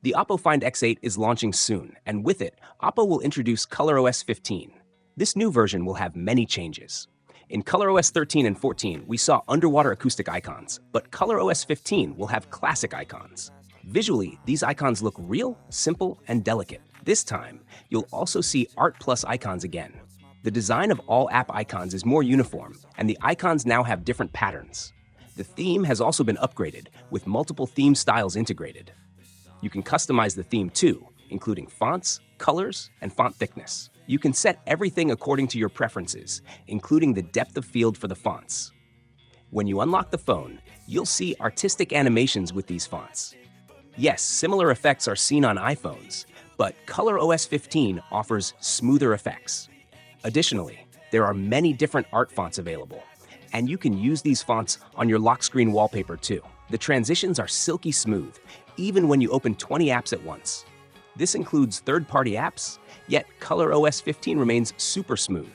The Oppo Find X8 is launching soon, and with it, Oppo will introduce ColorOS 15. This new version will have many changes. In ColorOS 13 and 14, we saw underwater acoustic icons, but ColorOS 15 will have classic icons. Visually, these icons look real, simple, and delicate. This time, you'll also see Art Plus icons again. The design of all app icons is more uniform, and the icons now have different patterns. The theme has also been upgraded, with multiple theme styles integrated. You can customize the theme too, including fonts, colors, and font thickness. You can set everything according to your preferences, including the depth of field for the fonts. When you unlock the phone, you'll see artistic animations with these fonts. Yes, similar effects are seen on iPhones, but ColorOS 15 offers smoother effects. Additionally, there are many different art fonts available, and you can use these fonts on your lock screen wallpaper too. The transitions are silky smooth, even when you open 20 apps at once. This includes third-party apps, yet ColorOS 15 remains super smooth.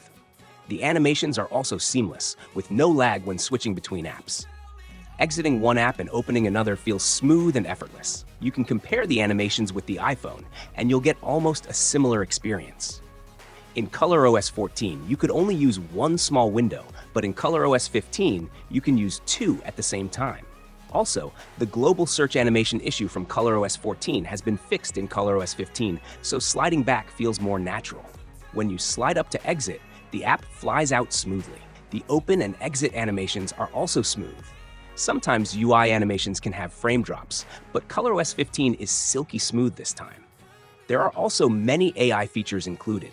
The animations are also seamless, with no lag when switching between apps. Exiting one app and opening another feels smooth and effortless. You can compare the animations with the iPhone, and you'll get almost a similar experience. In ColorOS 14, you could only use one small window, but in ColorOS 15, you can use two at the same time. Also, the global search animation issue from ColorOS 14 has been fixed in ColorOS 15, so sliding back feels more natural. When you slide up to exit, the app flies out smoothly. The open and exit animations are also smooth. Sometimes UI animations can have frame drops, but ColorOS 15 is silky smooth this time. There are also many AI features included.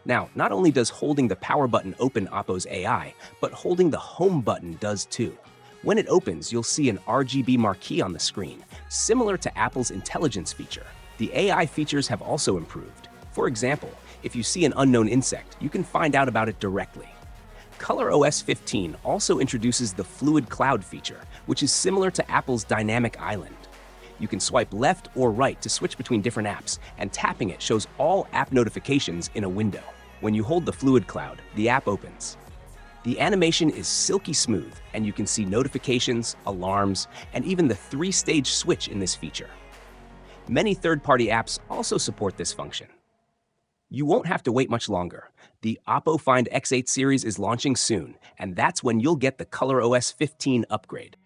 Now, not only does holding the power button open Oppo's AI, but holding the home button does too. When it opens, you'll see an RGB marquee on the screen, similar to Apple's intelligence feature. The AI features have also improved. For example, if you see an unknown insect, you can find out about it directly. ColorOS 15 also introduces the Fluid Cloud feature, which is similar to Apple's Dynamic Island. You can swipe left or right to switch between different apps, and tapping it shows all app notifications in a window. When you hold the Fluid Cloud, the app opens. The animation is silky smooth, and you can see notifications, alarms, and even the 3-stage switch in this feature. Many third-party apps also support this function. You won't have to wait much longer. The Oppo Find X8 series is launching soon, and that's when you'll get the ColorOS 15 upgrade.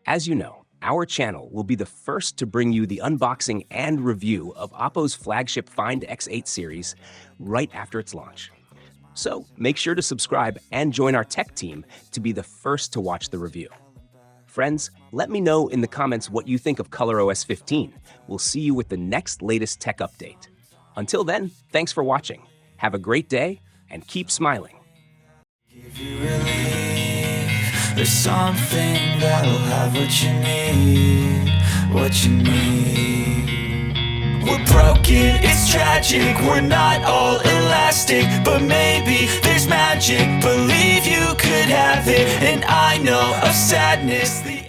As you know, our channel will be the first to bring you the unboxing and review of Oppo's flagship Find X8 series right after its launch. So make sure to subscribe and join our tech team to be the first to watch the review. Friends, let me know in the comments what you think of ColorOS 15. We'll see you with the next latest tech update. Until then, thanks for watching. Have a great day and keep smiling. Give you relief. There's something that'll have what you need, what you need. We're broken, it's tragic, we're not all elastic, but maybe there's magic. Believe you could have it, and I know of sadness the